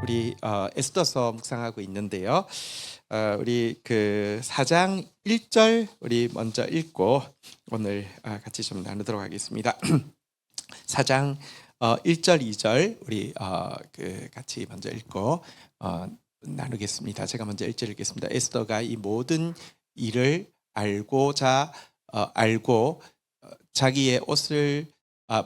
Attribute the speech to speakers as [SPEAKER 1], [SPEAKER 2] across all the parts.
[SPEAKER 1] 우리 에스더서 묵상하고 있는데요. 우리 그 4장 1절 우리 먼저 읽고 오늘 같이 좀 나누도록 하겠습니다. 4장 1절 2절 우리 그 같이 먼저 읽고 나누겠습니다. 제가 먼저 1절 읽겠습니다. 에스더가 이 모든 일을 알고 자기의 옷을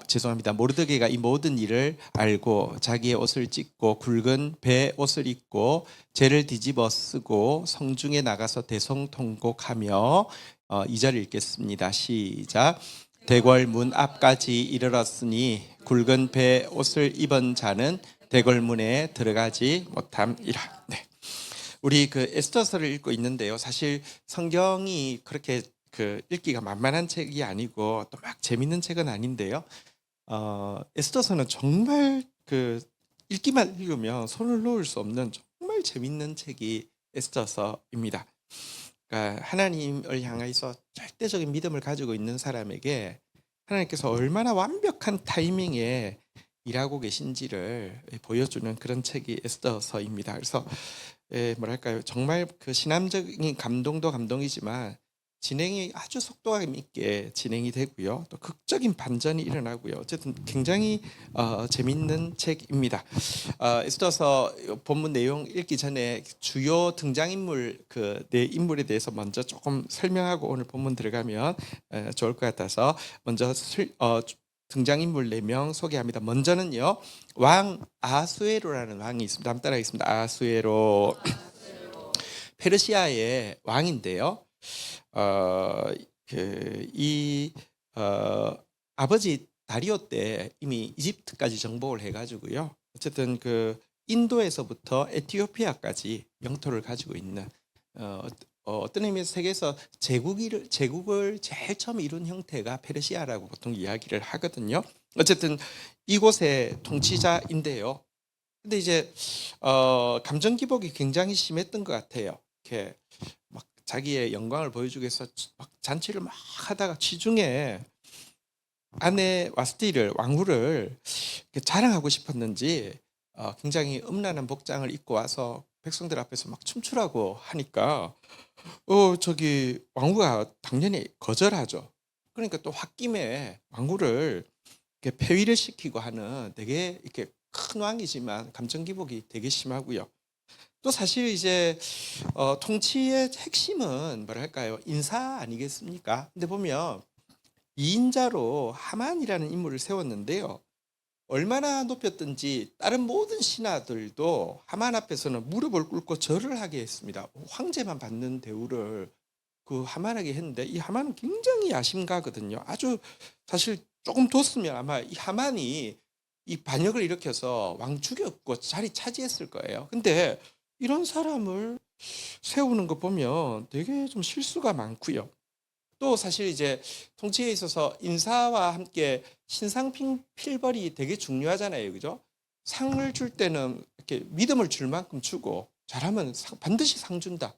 [SPEAKER 1] 죄송합니다. 모르드게가 이 모든 일을 알고 자기의 옷을 찢고 굵은 배 옷을 입고 죄를 뒤집어 쓰고 성중에 나가서 대성통곡하며 2절 읽겠습니다. 시작. 대궐 문 앞까지 이르렀으니 굵은 배 옷을 입은 자는 대궐 문에 들어가지 못함이라. 네. 우리 그 에스더서를 읽고 있는데요. 사실 성경이 그렇게 그 읽기가 만만한 책이 아니고 또 막 재밌는 책은 아닌데요. 에스더서는 정말 그 읽기만 읽으면 손을 놓을 수 없는 정말 재밌는 책이 에스더서입니다. 그러니까 하나님을 향해서 절대적인 믿음을 가지고 있는 사람에게 하나님께서 얼마나 완벽한 타이밍에 일하고 계신지를 보여주는 그런 책이 에스더서입니다. 그래서 뭐랄까요, 정말 그 신앙적인 감동도 감동이지만 진행이 아주 속도감 있게 진행이 되고요. 또 극적인 반전이 일어나고요. 어쨌든 굉장히 재밌는 책입니다. 에스더서 본문 내용 읽기 전에 주요 등장인물 그 네 인물에 대해서 먼저 조금 설명하고 오늘 본문 들어가면 좋을 것 같아서 먼저 등장인물 4명 소개합니다. 먼저는요, 왕 아수에로라는 왕이 있습니다. 한번 따라하겠습니다. 아수에로. 페르시아의 왕인데요. 아버지 다리오 때 이미 이집트까지 정복을 해가지고요. 어쨌든 그 인도에서부터 에티오피아까지 영토를 가지고 있는 어떤 의미에서 세계에서 제국을 제일 처음 이룬 형태가 페르시아라고 보통 이야기를 하거든요. 어쨌든 이곳의 통치자인데요. 근데 이제 감정 기복이 굉장히 심했던 것 같아요. 이렇게 막 자기의 영광을 보여주기 위해서 막 잔치를 막 하다가 취중에 아내 와스티를 왕후를 자랑하고 싶었는지 굉장히 음란한 복장을 입고 와서 백성들 앞에서 막 춤추라고 하니까 저기 왕후가 당연히 거절하죠. 그러니까 또 홧김에 왕후를 이렇게 폐위를 시키고 하는 되게 이렇게 큰 왕이지만 감정 기복이 되게 심하고요. 또 사실 이제 통치의 핵심은 뭐랄까요, 인사 아니겠습니까? 근데 보면 2인자로 하만이라는 인물을 세웠는데요. 얼마나 높였든지 다른 모든 신하들도 하만 앞에서는 무릎을 꿇고 절을 하게 했습니다. 황제만 받는 대우를 그 하만에게 했는데 이 하만은 굉장히 야심가거든요. 아주 사실 조금 뒀으면 아마 이 하만이 이 반역을 일으켜서 왕 죽였고 자리 차지했을 거예요. 근데 이런 사람을 세우는 거 보면 되게 좀 실수가 많고요. 또 사실 이제 통치에 있어서 인사와 함께 신상 필벌이 되게 중요하잖아요. 그죠? 상을 줄 때는 이렇게 믿음을 줄 만큼 주고 잘하면 반드시 상 준다.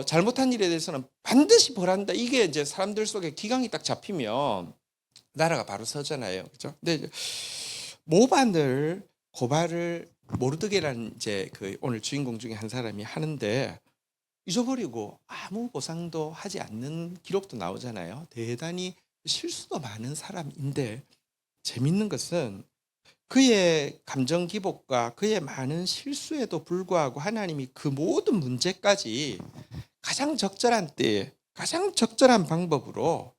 [SPEAKER 1] 잘못한 일에 대해서는 반드시 벌한다. 이게 이제 사람들 속에 기강이 딱 잡히면 나라가 바로 서잖아요. 그죠? 근데 이제 모반을 고발을 모르드게라는 이제 그 오늘 주인공 중에 한 사람이 하는데 잊어버리고 아무 보상도 하지 않는 기록도 나오잖아요. 대단히 실수도 많은 사람인데 재밌는 것은 그의 감정 기복과 그의 많은 실수에도 불구하고 하나님이 그 모든 문제까지 가장 적절한 때에 가장 적절한 방법으로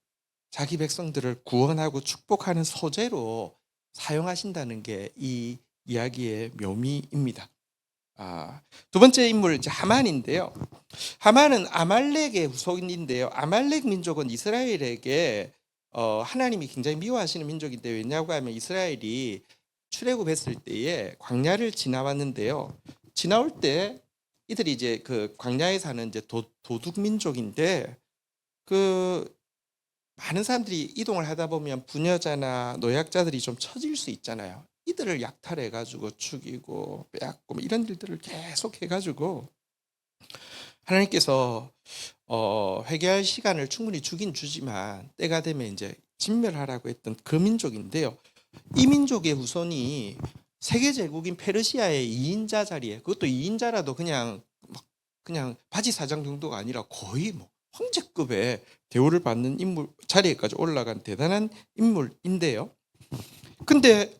[SPEAKER 1] 자기 백성들을 구원하고 축복하는 소재로 사용하신다는 게 이 이야기의 묘미입니다. 두 번째 인물 이제 하만인데요. 하만은 아말렉의 후손인데요. 아말렉 민족은 이스라엘에게 하나님이 굉장히 미워하시는 민족인데 왜냐고 하면 이스라엘이 출애굽했을 때에 광야를 지나왔는데요. 지나올 때 이들이 이제 그 광야에 사는 이제 도둑 민족인데 그 많은 사람들이 이동을 하다 보면 부녀자나 노약자들이 좀 처질 수 있잖아요. 이들을 약탈해 가지고 죽이고 빼앗고 뭐 이런 일들을 계속 해 가지고 하나님께서 회개할 시간을 충분히 주긴 주지만 때가 되면 이제 진멸하라고 했던 그 민족인데요. 이 민족의 후손이 세계 제국인 페르시아의 2인자 자리에, 그것도 2인자라도 그냥 바지 사장 정도가 아니라 거의 뭐 황제급의 대우를 받는 인물 자리에까지 올라간 대단한 인물인데요. 근데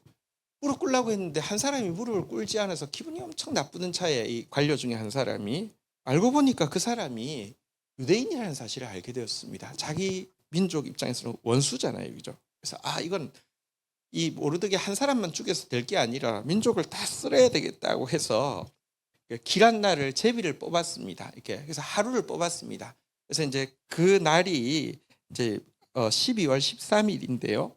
[SPEAKER 1] 무릎 꿇라고 했는데 한 사람이 무릎을 꿇지 않아서 기분이 엄청 나쁘는 차에 이 관료 중에 한 사람이 알고 보니까 그 사람이 유대인이라는 사실을 알게 되었습니다. 자기 민족 입장에서는 원수잖아요, 그죠? 그래서 이건 이 모르드게 한 사람만 죽여서 될 게 아니라 민족을 다 쓸어야 되겠다고 해서 길한 날을 제비를 뽑았습니다. 이렇게 그래서 하루를 뽑았습니다. 그래서 이제 그 날이 이제 12월 13일인데요.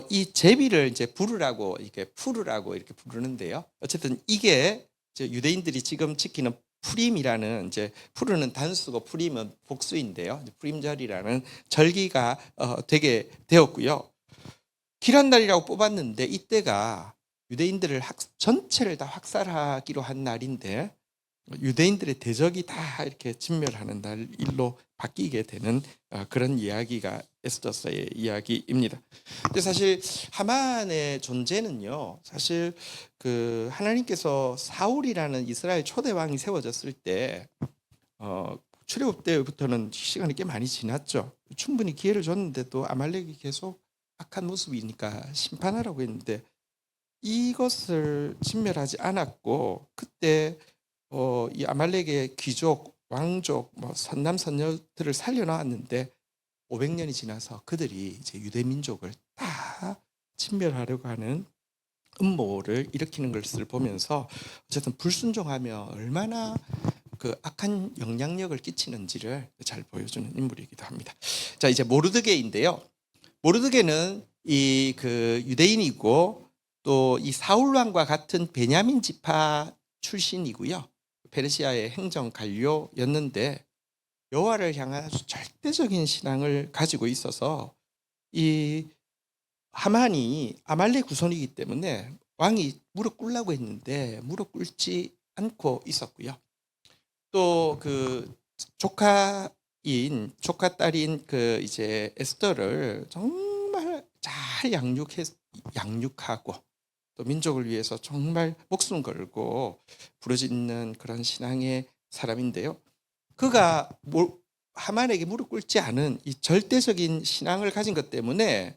[SPEAKER 1] 이 제비를 이제 부르라고 이렇게 풀으라고 이렇게 부르는데요. 어쨌든 이게 이제 유대인들이 지금 지키는 푸림이라는, 이제 푸르는 단수고 푸림은 복수인데요. 푸림절이라는 절기가 되게 되었고요. 길한 날이라고 뽑았는데 이때가 유대인들을 전체를 다 학살하기로 한 날인데 유대인들의 대적이 다 이렇게 진멸하는 날일로 바뀌게 되는 그런 이야기가 에스더서의 이야기입니다. 근데 사실 하만의 존재는요, 사실 그 하나님께서 사울이라는 이스라엘 초대 왕이 세워졌을 때 출애굽 때부터는 시간이 꽤 많이 지났죠. 충분히 기회를 줬는데도 아말렉이 계속 악한 모습이니까 심판하라고 했는데 이것을 진멸하지 않았고, 그때 이 아말렉의 귀족, 왕족, 뭐 선남 선녀들을 살려놨는데 500년이 지나서 그들이 이제 유대 민족을 다 진멸하려고 하는 음모를 일으키는 것을 보면서 어쨌든 불순종하며 얼마나 그 악한 영향력을 끼치는지를 잘 보여주는 인물이기도 합니다. 자, 이제 모르드게인데요. 모르드게는 이 그 유대인이고 또 이 사울 왕과 같은 베냐민 지파 출신이고요. 페르시아의 행정 관료였는데 여호와를 향한 아주 절대적인 신앙을 가지고 있어서 이 하만이 아말렉 후손이기 때문에 왕이 무릎 꿇라고 했는데 무릎 꿇지 않고 있었고요. 또 그 조카 딸인 그 이제 에스더를 정말 잘 양육하고 또 민족을 위해서 정말 목숨 걸고 부르짖는 그런 신앙의 사람인데요. 그가 하만에게 무릎 꿇지 않은 이 절대적인 신앙을 가진 것 때문에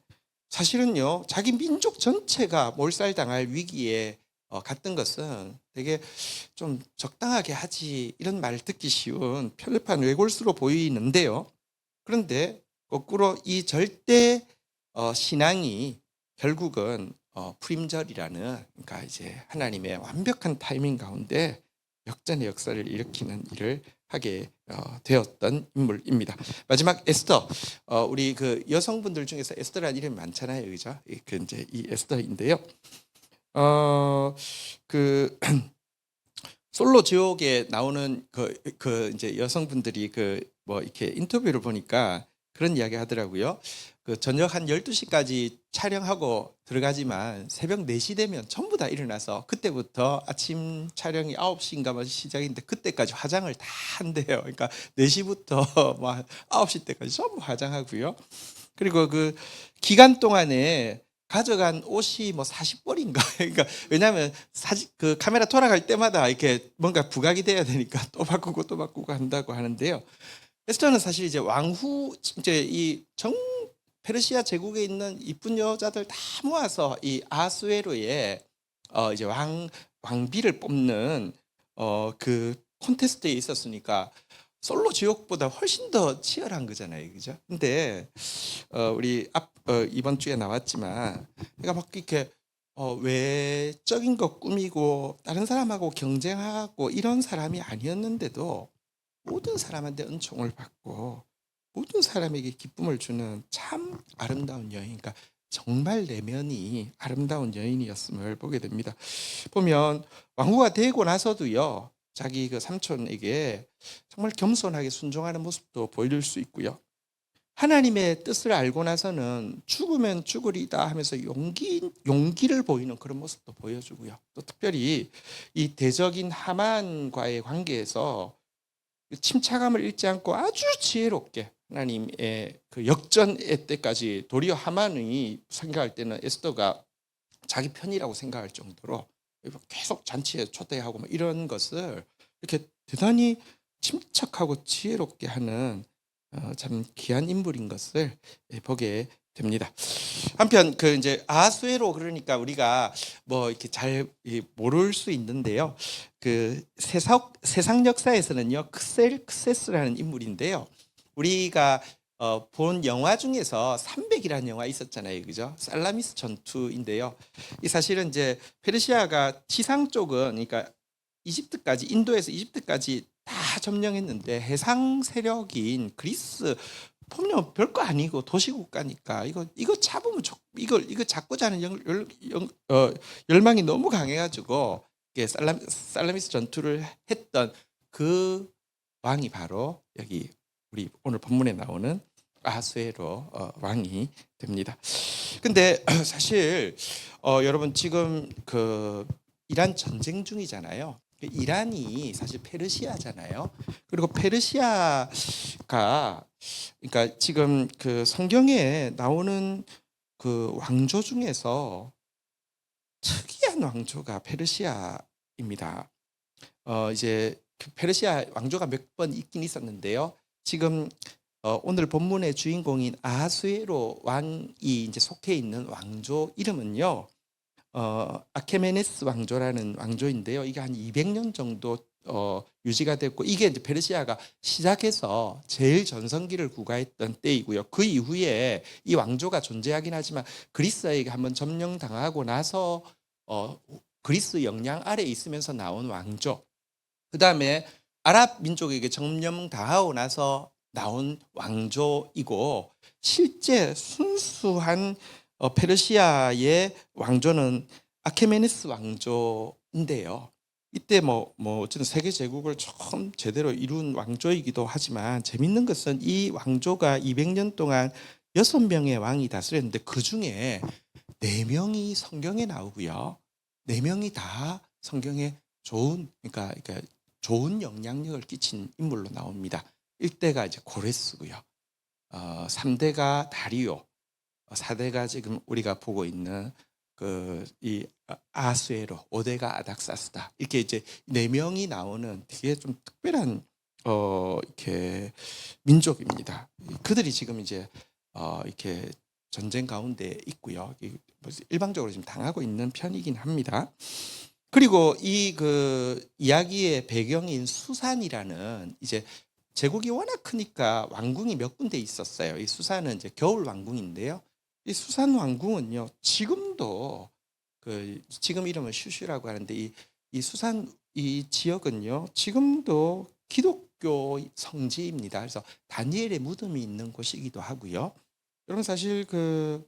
[SPEAKER 1] 사실은요, 자기 민족 전체가 몰살당할 위기에 갔던 것은 되게 좀 적당하게 하지, 이런 말 듣기 쉬운 편협한 외골수로 보이는데요. 그런데 거꾸로 이 절대 신앙이 결국은 푸림절이라는, 그러니까 이제 하나님의 완벽한 타이밍 가운데 역전의 역사를 일으키는 일을 하게 되었던 인물입니다. 마지막 에스더, 우리 그 여성분들 중에서 에스더라는 이름이 많잖아요, 그죠? 그 이제 이 에스더인데요. 그 솔로 지옥에 나오는 그 이제 여성분들이 그 뭐 이렇게 인터뷰를 보니까 그런 이야기 하더라고요. 그 저녁 한 12시까지 촬영하고 들어가지만 새벽 4시 되면 전부 다 일어나서 그때부터 아침 촬영이 9시인가 뭐 시작인데 그때까지 화장을 다 한대요. 그러니까 4시부터 뭐 9시 때까지 전부 화장하고요. 그리고 그 기간 동안에 가져간 옷이 뭐 40벌인가. 그러니까 왜냐하면 그 카메라 돌아갈 때마다 이렇게 뭔가 부각이 돼야 되니까 또 바꾸고 또 바꾸고 한다고 하는데요. 에스더는 사실 이제 왕후, 이제 이 페르시아 제국에 있는 이쁜 여자들 다 모아서 이 아수에로의 이제 왕비를 뽑는 그 콘테스트에 있었으니까 솔로 지옥보다 훨씬 더 치열한 거잖아요, 그죠? 근데 우리 이번 주에 나왔지만, 그러니까 막 이렇게 외적인 거 꾸미고 다른 사람하고 경쟁하고 이런 사람이 아니었는데도 모든 사람한테 은총을 받고 모든 사람에게 기쁨을 주는 참 아름다운 여인, 그러니까 정말 내면이 아름다운 여인이었음을 보게 됩니다. 보면 왕후가 되고 나서도요, 자기 그 삼촌에게 정말 겸손하게 순종하는 모습도 보일 수 있고요. 하나님의 뜻을 알고 나서는 죽으면 죽으리다 하면서 용기를 보이는 그런 모습도 보여주고요. 또 특별히 이 대적인 하만과의 관계에서 침착함을 잃지 않고 아주 지혜롭게 하나님의 그 역전의 때까지, 도리어 하만이 생각할 때는 에스더가 자기 편이라고 생각할 정도로 계속 잔치에 초대하고 뭐 이런 것을 이렇게 대단히 침착하고 지혜롭게 하는 참 귀한 인물인 것을 보게 됩니다. 한편 그 이제 아하수에로 그러니까 우리가 뭐 이렇게 잘 모를 수 있는데요. 그 세상 역사에서는요 크세스라는 인물인데요. 우리가 본 영화 중에서 300이라는 영화 있었잖아요, 그죠? 살라미스 전투인데요. 이 사실은 이제 페르시아가 지상 쪽은 그러니까 이집트까지 인도에서 이집트까지 다 점령했는데 해상 세력인 그리스 보면 별거 아니고 도시국가니까 이거 잡으면 이거 잡고자 하는 열망이 너무 강해가지고 이게 살라미스 전투를 했던 그 왕이 바로 여기 우리 오늘 본문에 나오는 아하수에로 왕이 됩니다. 근데 사실 여러분 지금 그 이란 전쟁 중이잖아요. 이란이 사실 페르시아잖아요. 그리고 페르시아가 그러니까 지금 그 성경에 나오는 그 왕조 중에서 특이한 왕조가 페르시아입니다. 이제 그 페르시아 왕조가 몇 번 있긴 있었는데요. 지금 오늘 본문의 주인공인 아하수에로 왕이 이제 속해 있는 왕조 이름은요. 아케메네스 왕조라는 왕조인데요. 이게 한 200년 정도 유지가 됐고 이게 이제 페르시아가 시작해서 제일 전성기를 구가했던 때이고요. 그 이후에 이 왕조가 존재하긴 하지만 그리스에게 한번 점령당하고 나서 그리스 영향 아래에 있으면서 나온 왕조. 그다음에 아랍 민족에게 점령당하고 나서 나온 왕조이고 실제 순수한 페르시아의 왕조는 아케메네스 왕조인데요. 이때 뭐 어쨌든 세계 제국을 처음 제대로 이룬 왕조이기도 하지만 재밌는 것은 이 왕조가 200년 동안 6명의 왕이 다스렸는데 그 중에 4명이 성경에 나오고요. 4명이 다 성경에 그러니까 좋은 영향력을 끼친 인물로 나옵니다. 1대가 이제 고레스고요. 3대가 다리오, 4대가 지금 우리가 보고 있는 이 아하수에로, 5대가 아닥사스다. 이렇게 이제 4명이 나오는 되게 좀 특별한 이렇게 민족입니다. 그들이 지금 이제 이렇게 전쟁 가운데 있고요. 일방적으로 지금 당하고 있는 편이긴 합니다. 그리고 이 그 이야기의 배경인 수산이라는 이제 제국이 워낙 크니까 왕궁이 몇 군데 있었어요. 이 수산은 이제 겨울 왕궁인데요. 이 수산 왕궁은요 지금도 지금 이름은 슈슈라고 하는데 이 수산 이 지역은요 지금도 기독교 성지입니다. 그래서 다니엘의 무덤이 있는 곳이기도 하고요. 여러분 사실 그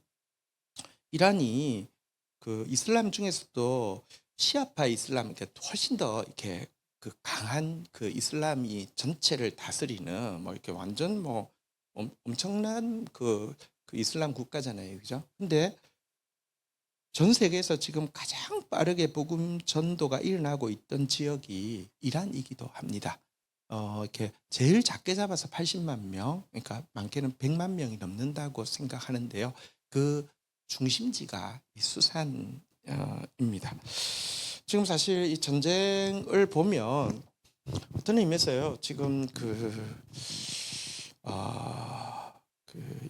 [SPEAKER 1] 이란이 그 이슬람 중에서도 시아파 이슬람 그러니까 훨씬 더 이렇게 그 강한 그 이슬람이 전체를 다스리는 뭐 이렇게 완전 뭐 엄청난 그 이슬람 국가잖아요, 그죠? 근데 전 세계에서 지금 가장 빠르게 복음 전도가 일어나고 있던 지역이 이란이기도 합니다. 이렇게 제일 작게 잡아서 80만 명, 그러니까 많게는 100만 명이 넘는다고 생각하는데요. 그 중심지가 이 수산입니다. 지금 사실 이 전쟁을 보면 어떤 의미에서요. 지금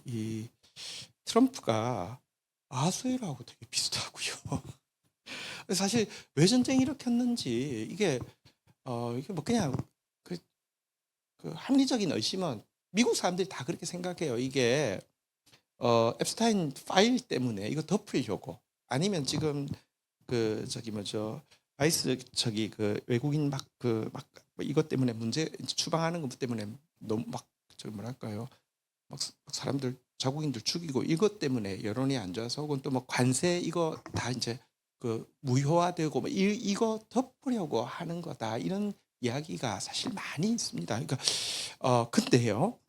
[SPEAKER 1] 이 트럼프가 아하수에로하고 되게 비슷하고요. 사실 왜 전쟁이 일으켰는지 이게 뭐 그냥 그 합리적인 의심은 미국 사람들이 다 그렇게 생각해요. 이게 앱스타인 파일 때문에 이거 덮으려고 아니면 지금 그 저기 뭐죠 아이스 저기 그 외국인 막 이것 때문에 문제 추방하는 것 때문에 너무 막 저 뭐랄까요 막 사람들 자국인들 죽이고 이것 때문에 여론이 안 좋아서 혹은 또 뭐 관세 이거 다 이제 그 무효화되고 뭐 이거 덮으려고 하는 거다 이런 이야기가 사실 많이 있습니다. 그러니까 근데요.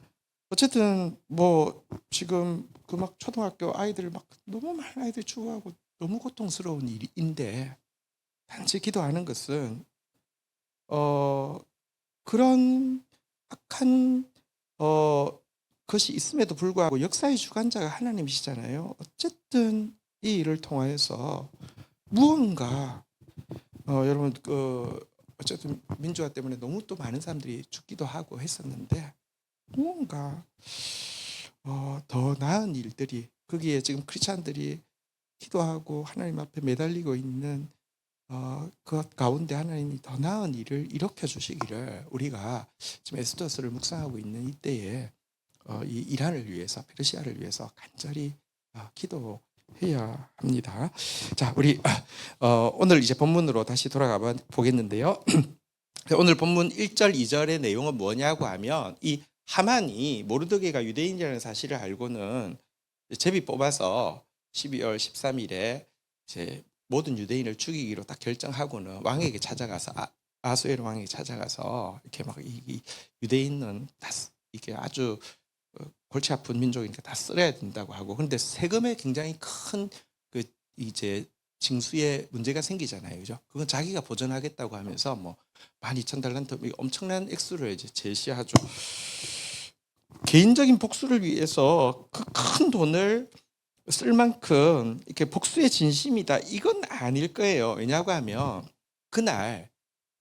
[SPEAKER 1] 어쨌든 뭐 지금 그 막 초등학교 아이들 막 너무 많은 아이들 죽어가고 너무 고통스러운 일인데 단지 기도하는 것은 그런 악한 것이 있음에도 불구하고 역사의 주관자가 하나님이시잖아요. 어쨌든 이 일을 통하여서 무언가 여러분 어쨌든 민주화 때문에 너무 또 많은 사람들이 죽기도 하고 했었는데 무언가 더 나은 일들이 거기에 지금 크리스찬들이 기도하고 하나님 앞에 매달리고 있는 그 가운데 하나님이 더 나은 일을 일으켜 주시기를 우리가 지금 에스더스를 묵상하고 있는 이때에 이 이란을 위해서 페르시아를 위해서 간절히 기도해야 합니다. 자, 우리 오늘 이제 본문으로 다시 돌아가 보겠는데요. 오늘 본문 1절, 2절의 내용은 뭐냐고 하면 이 하만이 모르드게가 유대인이라는 사실을 알고는 제비 뽑아서 12월 13일에 이제 모든 유대인을 죽이기로 딱 결정하고는 왕에게 찾아가서 아수에로 왕에게 찾아가서 이렇게 막 이 유대인은 다 이게 아주 골치 아픈 민족이니까 다 쓸어야 된다고 하고, 그런데 세금에 굉장히 큰 그 이제 징수에 문제가 생기잖아요, 그죠? 그건 자기가 보전하겠다고 하면서 뭐 12,000달란트 엄청난 액수를 이제 제시하죠. 개인적인 복수를 위해서 그 큰 돈을 쓸 만큼 이렇게 복수의 진심이다, 이건 아닐 거예요. 왜냐고 하면 그날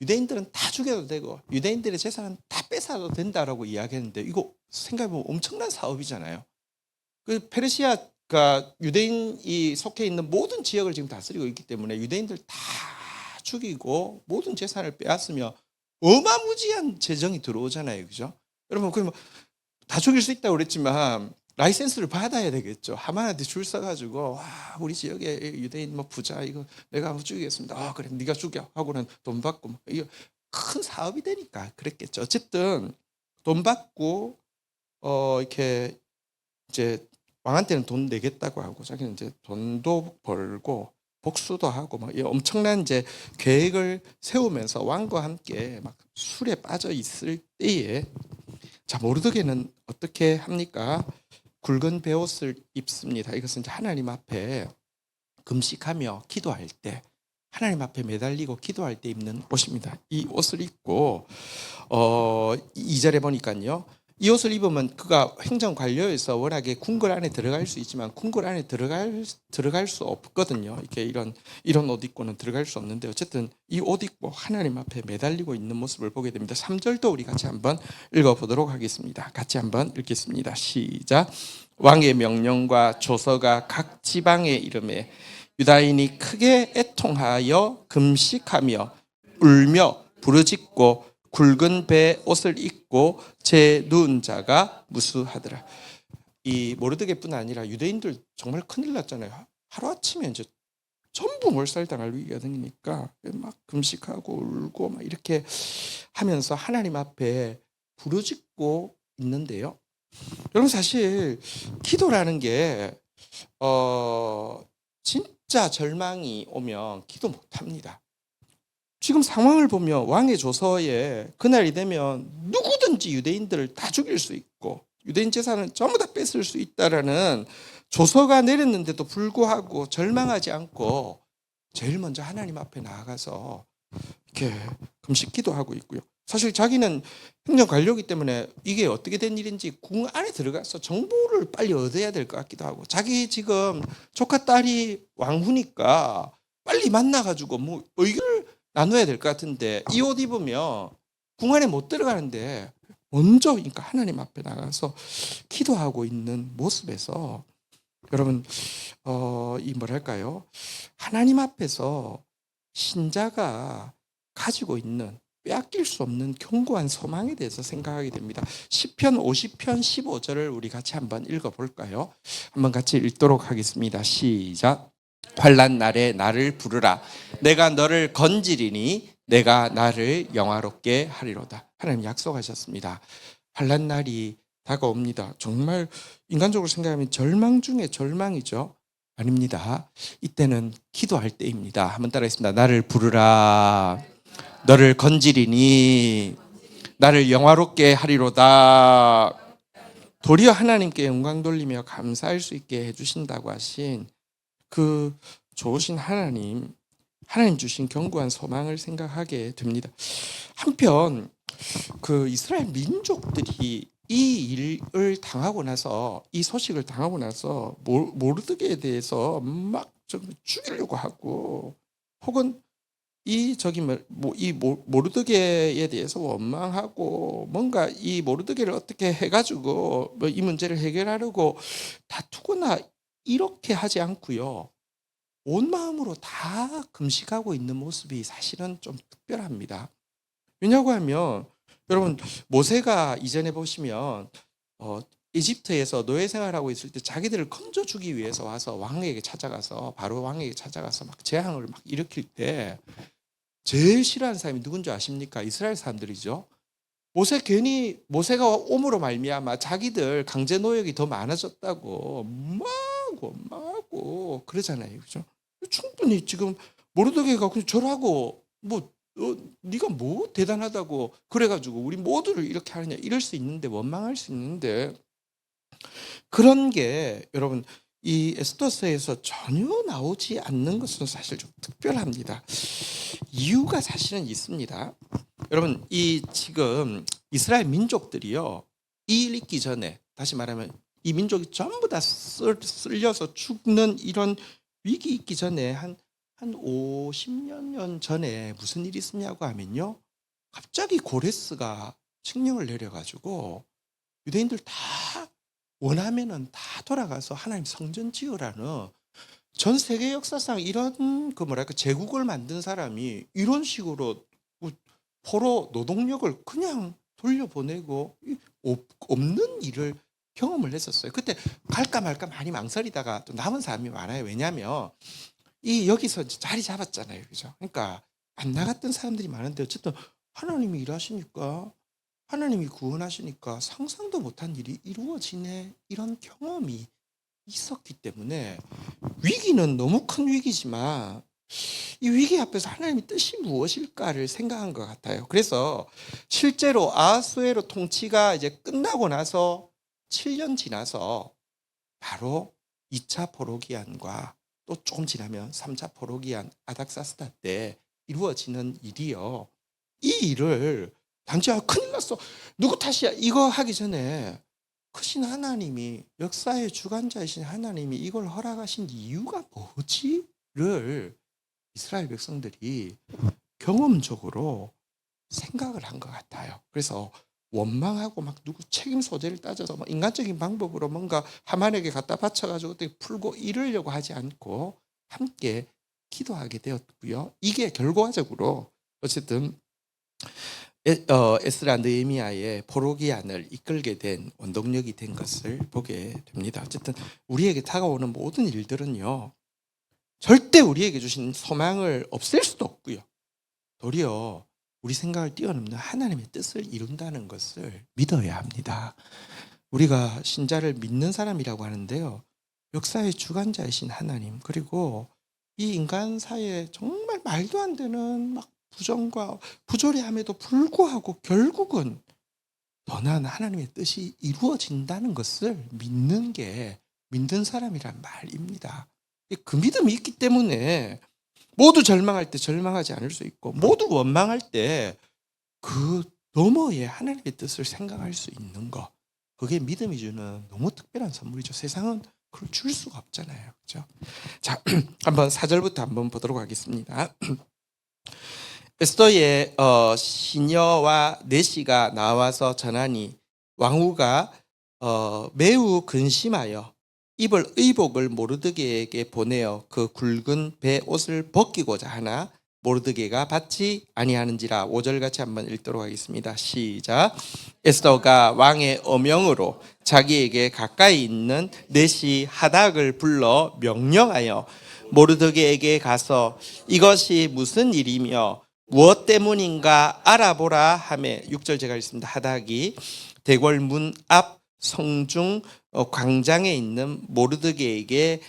[SPEAKER 1] 유대인들은 다 죽여도 되고 유대인들의 재산은 다 뺏어도 된다라고 이야기했는데 이거 생각해보면 엄청난 사업이잖아요. 그 페르시아가 유대인이 속해 있는 모든 지역을 지금 다스리고 있기 때문에 유대인들 다 죽이고 모든 재산을 빼앗으면 어마무지한 재정이 들어오잖아요, 그죠? 여러분, 그러면 다 죽일 수 있다고 그랬지만 라이센스를 받아야 되겠죠. 하만한테 줄 서가지고 와, 우리 지역에 유대인 뭐 부자 이거 내가 한번 죽이겠습니다. 그래, 네가 죽여 하고는 돈 받고 뭐 이거 큰 사업이 되니까 그랬겠죠. 어쨌든 돈 받고 이렇게 이제 왕한테는 돈 내겠다고 하고 자기는 이제 돈도 벌고 복수도 하고 막 엄청난 이제 계획을 세우면서 왕과 함께 막 술에 빠져 있을 때에, 자, 모르드게는 어떻게 합니까? 굵은 베옷을 입습니다. 이것은 이제 하나님 앞에 금식하며 기도할 때, 하나님 앞에 매달리고 기도할 때 입는 옷입니다. 이 옷을 입고 2절에 보니까요, 이 옷을 입으면 그가 행정관료에서 워낙에 궁궐 안에 들어갈 수 있지만 궁궐 안에 들어갈 수 없거든요. 이렇게 이런 옷 입고는 들어갈 수 없는데 어쨌든 이 옷 입고 하나님 앞에 매달리고 있는 모습을 보게 됩니다. 3절도 우리 같이 한번 읽어보도록 하겠습니다. 같이 한번 읽겠습니다. 시작. 왕의 명령과 조서가 각 지방에 이름에 유다인이 크게 애통하여 금식하며 울며 부르짖고 굵은 배 옷을 입고 제 누운 자가 무수하더라. 이 모르드게뿐 아니라 유대인들 정말 큰일 났잖아요. 하루아침에 이제 전부 몰살당할 위기가 생기니까 막 금식하고 울고 막 이렇게 하면서 하나님 앞에 부르짖고 있는데요. 여러분, 사실 기도라는 게 진짜 절망이 오면 기도 못합니다. 지금 상황을 보면 왕의 조서에 그날이 되면 누구든지 유대인들을 다 죽일 수 있고 유대인 재산을 전부 다 뺏을 수 있다라는 조서가 내렸는데도 불구하고 절망하지 않고 제일 먼저 하나님 앞에 나아가서 이렇게 금식 기도하고 있고요. 사실 자기는 행정관료이기 때문에 이게 어떻게 된 일인지 궁 안에 들어가서 정보를 빨리 얻어야 될 것 같기도 하고, 자기 지금 조카 딸이 왕후니까 빨리 만나가지고 뭐 의견을 나눠야 될 것 같은데 이 옷 입으면 궁 안에 못 들어가는데 먼저 그러니까 하나님 앞에 나가서 기도하고 있는 모습에서 여러분 이 뭐랄까요, 하나님 앞에서 신자가 가지고 있는 빼앗길 수 없는 견고한 소망에 대해서 생각하게 됩니다. 시편 50편 15절을 우리 같이 한번 읽어볼까요? 한번 같이 읽도록 하겠습니다. 시작. 환난 날에 나를 부르라. 내가 너를 건지리니 내가 나를 영화롭게 하리로다. 하나님 약속하셨습니다. 환난 날이 다가옵니다. 정말 인간적으로 생각하면 절망 중에 절망이죠. 아닙니다. 이때는 기도할 때입니다. 한번 따라하겠습니다. 나를 부르라. 너를 건지리니 나를 영화롭게 하리로다. 도리어 하나님께 영광 돌리며 감사할 수 있게 해주신다고 하신 그 좋으신 하나님 주신 견고한 소망을 생각하게 됩니다. 한편 그 이스라엘 민족들이 이 일을 당하고 나서, 이 소식을 당하고 나서 모르드게에 대해서 막 좀 죽이려고 하고, 혹은 이 모르드게에 대해서 원망하고, 뭔가 이 모르드게를 어떻게 해가지고 뭐 이 문제를 해결하려고 다투거나 이렇게 하지 않고요. 온 마음으로 다 금식하고 있는 모습이 사실은 좀 특별합니다. 왜냐고 하면 여러분, 모세가 이전에 보시면 어, 이집트에서 노예 생활하고 있을 때 자기들을 건져주기 위해서 와서 왕에게 찾아가서, 바로 왕에게 찾아가서 막 재앙을 막 일으킬 때 제일 싫어하는 사람이 누군지 아십니까? 이스라엘 사람들이죠. 모세가 옴으로 말미암아 자기들 강제 노역이 더 많아졌다고 막 원망하고 그러잖아요, 그죠? 충분히 지금 모르드게가 그냥 절하고 뭐 네가 뭐 대단하다고 그래가지고 우리 모두를 이렇게 하느냐 이럴 수 있는데, 원망할 수 있는데, 그런 게 여러분 이 에스더서에서 전혀 나오지 않는 것은 사실 좀 특별합니다. 이유가 사실은 있습니다. 여러분, 이 지금 이스라엘 민족들이요, 이 일 있기 전에, 다시 말하면 이 민족이 전부 다 쓸려서 죽는 이런 위기 있기 전에 한 50여 년 전에 무슨 일이 있었냐고 하면요, 갑자기 고레스가 칙령을 내려가지고 유대인들 다 원하면은 다 돌아가서 하나님 성전 지으라는, 전 세계 역사상 이런 그 뭐랄까 제국을 만든 사람이 이런 식으로 포로 노동력을 그냥 돌려보내고 없는 일을 경험을 했었어요. 그때 갈까 말까 많이 망설이다가 또 남은 사람이 많아요. 왜냐하면 이 여기서 자리 잡았잖아요, 그죠? 그러니까 안 나갔던 사람들이 많은데, 어쨌든 하나님이 일하시니까, 하나님이 구원하시니까 상상도 못한 일이 이루어지네, 이런 경험이 있었기 때문에 위기는 너무 큰 위기지만 이 위기 앞에서 하나님의 뜻이 무엇일까를 생각한 것 같아요. 그래서 실제로 아하수에로 통치가 이제 끝나고 나서 7년 지나서 바로 2차 포로기한과 또 조금 지나면 3차 포로기한 아닥사스다 때 이루어지는 일이요, 이 일을 단지 큰일 났어, 누구 탓이야, 이거 하기 전에 크신 하나님이, 역사의 주관자이신 하나님이 이걸 허락하신 이유가 뭐지를 이스라엘 백성들이 경험적으로 생각을 한 것 같아요. 그래서 원망하고 막 누구 책임 소재를 따져서 막 인간적인 방법으로 뭔가 하만에게 갖다 바쳐가지고 어떻게 풀고 이러려고 하지 않고 함께 기도하게 되었고요. 이게 결과적으로 어쨌든 에스라 느헤미야의 포로기한을 이끌게 된 원동력이 된 것을 보게 됩니다. 어쨌든 우리에게 다가오는 모든 일들은요, 절대 우리에게 주신 소망을 없앨 수도 없고요, 도리어 우리 생각을 뛰어넘는 하나님의 뜻을 이룬다는 것을 믿어야 합니다. 우리가 신자를 믿는 사람이라고 하는데요, 역사의 주관자이신 하나님, 그리고 이 인간 사이에 정말 말도 안 되는 막 부정과 부조리함에도 불구하고 결국은 선한 하나님의 뜻이 이루어진다는 것을 믿는 게 믿는 사람이란 말입니다. 그 믿음이 있기 때문에 모두 절망할 때 절망하지 않을 수 있고, 모두 원망할 때 그 너머에 하나님의 뜻을 생각할 수 있는 거, 그게 믿음이 주는 너무 특별한 선물이죠. 세상은 그걸 줄 수가 없잖아요, 그렇죠? 자, 한번 4절부터 한번 보도록 하겠습니다. 에스더의 시녀와 내시가 나와서 전하니 왕후가 매우 근심하여 입을 의복을 모르드게에게 보내어 그 굵은 배 옷을 벗기고자 하나 모르드게가 받지 아니하는지라. 5절 같이 한번 읽도록 하겠습니다. 시작. 에스더가 왕의 어명으로 자기에게 가까이 있는 내시 하닥을 불러 명령하여 모르드게에게 가서 이것이 무슨 일이며 무엇 때문인가 알아보라 하매. 6절 제가 읽습니다. 하닥이 대궐문 앞 성중 광장에 있는 모르드게에게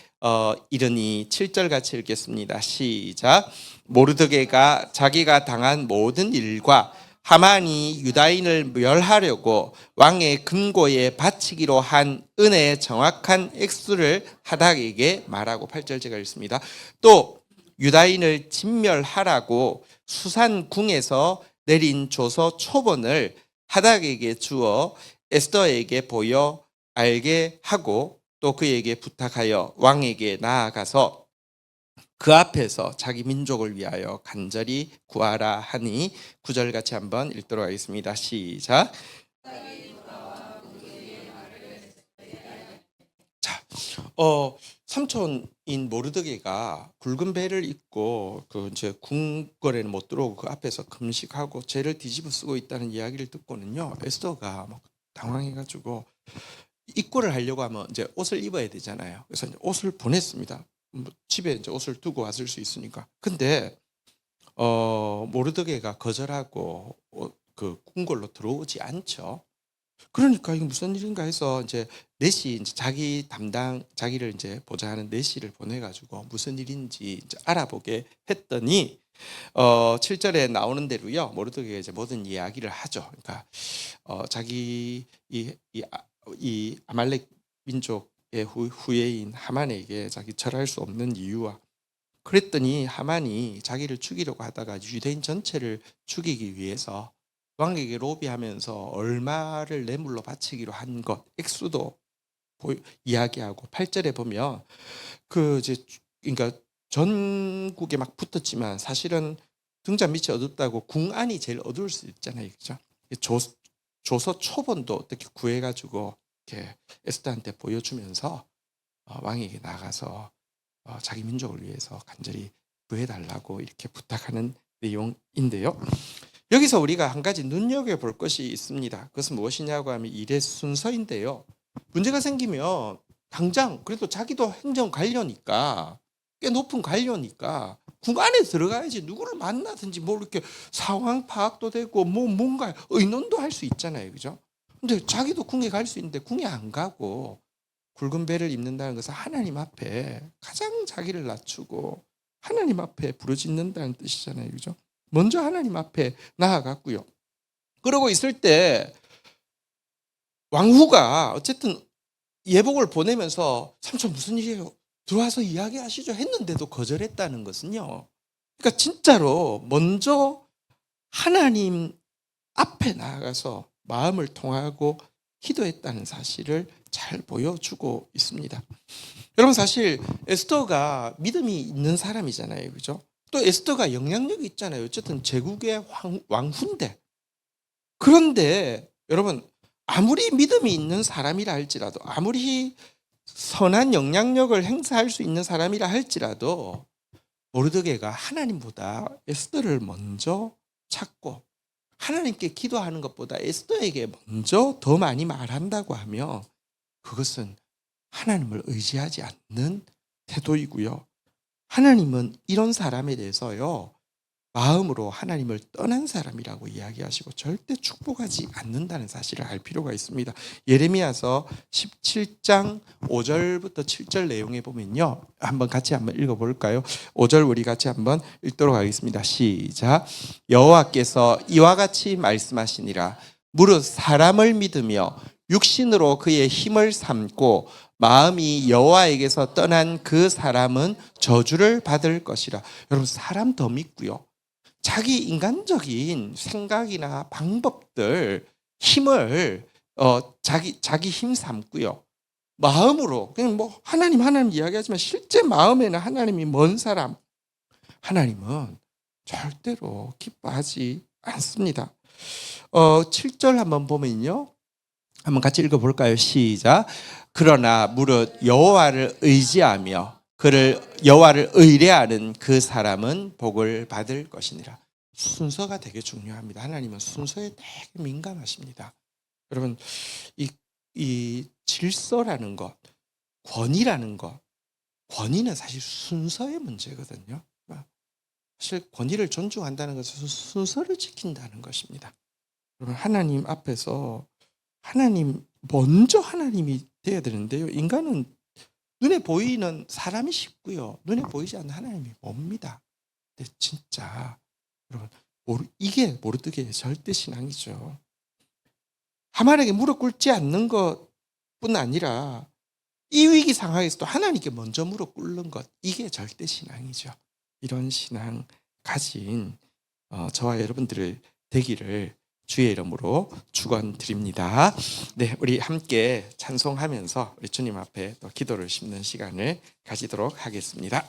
[SPEAKER 1] 이르니. 7절 같이 읽겠습니다. 시작. 모르드게가 자기가 당한 모든 일과 하만이 유다인을 멸하려고 왕의 금고에 바치기로 한 은혜의 정확한 액수를 하닥에게 말하고. 8절 제가 읽습니다. 또 유다인을 진멸하라고 수산궁에서 내린 조서 초본을 하닥에게 주어 에스더에게 보여 알게 하고 또 그에게 부탁하여 왕에게 나아가서 그 앞에서 자기 민족을 위하여 간절히 구하라 하니 9절 같이 한번 읽도록 하겠습니다. 시작. 자, 삼촌인 모르드게가 굵은 배를 입고 그 이제 궁궐에는 못 들어오고 그 앞에서 금식하고 죄를 뒤집어 쓰고 있다는 이야기를 듣고는요, 에스더가 막 당황해가지고 입고를 하려고 하면 이제 옷을 입어야 되잖아요. 그래서 이제 옷을 보냈습니다. 집에 이제 옷을 두고 왔을 수 있으니까. 근데 모르드게가 거절하고 그 궁궐로 들어오지 않죠. 그러니까 이게 무슨 일인가 해서 이제 넷이 이제 자기를 이제 보좌하는 넷이를 보내가지고 무슨 일인지 이제 알아보게 했더니 7절에 나오는 대로요, 모르드게가 이제 모든 이야기를 하죠. 그러니까 자기 이 아말렉 민족의 후예인 하만에게 자기 절할 수 없는 이유와, 그랬더니 하만이 자기를 죽이려고 하다가 유대인 전체를 죽이기 위해서 왕에게 로비하면서 얼마를 뇌물로 바치기로 한 것, 액수도 이야기하고 8절에 보면 그 이제 그러니까 전국에 막 붙었지만 사실은 등잔 밑이 어둡다고 궁 안이 제일 어두울 수 있잖아요, 그죠? 조서 초본도 어떻게 구해가지고 이렇게 에스더한테 보여주면서 왕에게 나가서 자기 민족을 위해서 간절히 구해달라고 이렇게 부탁하는 내용인데요. 여기서 우리가 한 가지 눈여겨볼 것이 있습니다. 그것은 무엇이냐고 하면 일의 순서인데요. 문제가 생기면 당장 그래도 자기도 행정 관료니까, 꽤 높은 관료니까 궁 안에 들어가야지, 누구를 만나든지 뭐 이렇게 상황 파악도 되고 뭐 뭔가 의논도 할 수 있잖아요, 그죠? 근데 자기도 궁에 갈 수 있는데 궁에 안 가고 굵은 배를 입는다는 것은 하나님 앞에 가장 자기를 낮추고 하나님 앞에 부르짖는다는 뜻이잖아요, 그죠? 먼저 하나님 앞에 나아갔고요. 그러고 있을 때 왕후가 어쨌든 예복을 보내면서 삼촌 무슨 일이에요? 들어와서 이야기하시죠 했는데도 거절했다는 것은요, 그러니까 진짜로 먼저 하나님 앞에 나아가서 마음을 통하고 기도했다는 사실을 잘 보여주고 있습니다. 여러분, 사실 에스더가 믿음이 있는 사람이잖아요, 그죠? 또 에스더가 영향력이 있잖아요. 어쨌든 제국의 왕후인데. 그런데 여러분, 아무리 믿음이 있는 사람이라 할지라도, 아무리 선한 영향력을 행사할 수 있는 사람이라 할지라도, 모르드게가 하나님보다 에스더를 먼저 찾고 하나님께 기도하는 것보다 에스더에게 먼저 더 많이 말한다고 하면 그것은 하나님을 의지하지 않는 태도이고요. 하나님은 이런 사람에 대해서요, 마음으로 하나님을 떠난 사람이라고 이야기하시고 절대 축복하지 않는다는 사실을 알 필요가 있습니다. 예레미야서 17장 5절부터 7절 내용에 보면요, 한번 읽어볼까요? 5절 우리 같이 한번 읽도록 하겠습니다. 시작. 여호와께서 이와 같이 말씀하시니라. 무릇 사람을 믿으며 육신으로 그의 힘을 삼고 마음이 여호와에게서 떠난 그 사람은 저주를 받을 것이라. 여러분, 사람 더 믿고요, 자기 인간적인 생각이나 방법들, 힘을 자기 힘 삼고요, 마음으로 그냥 뭐 하나님 이야기하지만 실제 마음에는 하나님이 먼 사람, 하나님은 절대로 기뻐하지 않습니다. 7절 한번 보면요, 한번 같이 읽어볼까요? 시작. 그러나 무릇 여호와를 의지하며 여호와를 의뢰하는 그 사람은 복을 받을 것이니라. 순서가 되게 중요합니다. 하나님은 순서에 되게 민감하십니다. 여러분, 이 질서라는 것, 권위라는 것, 권위는 사실 순서의 문제거든요. 사실 권위를 존중한다는 것은 순서를 지킨다는 것입니다. 여러분, 하나님 앞에서 먼저 하나님이 돼야 되는데요, 인간은 눈에 보이는 사람이 쉽고요, 눈에 보이지 않는 하나님이 멉니다. 근데 진짜 여러분, 이게 모르드게의 절대 신앙이죠. 하만에게 무릎 꿇지 않는 것뿐 아니라 이 위기 상황에서도 하나님께 먼저 무릎 꿇는 것, 이게 절대 신앙이죠. 이런 신앙 가진 저와 여러분들을 되기를 주의 이름으로 축원드립니다. 네, 우리 함께 찬송하면서 우리 주님 앞에 또 기도를 심는 시간을 가지도록 하겠습니다.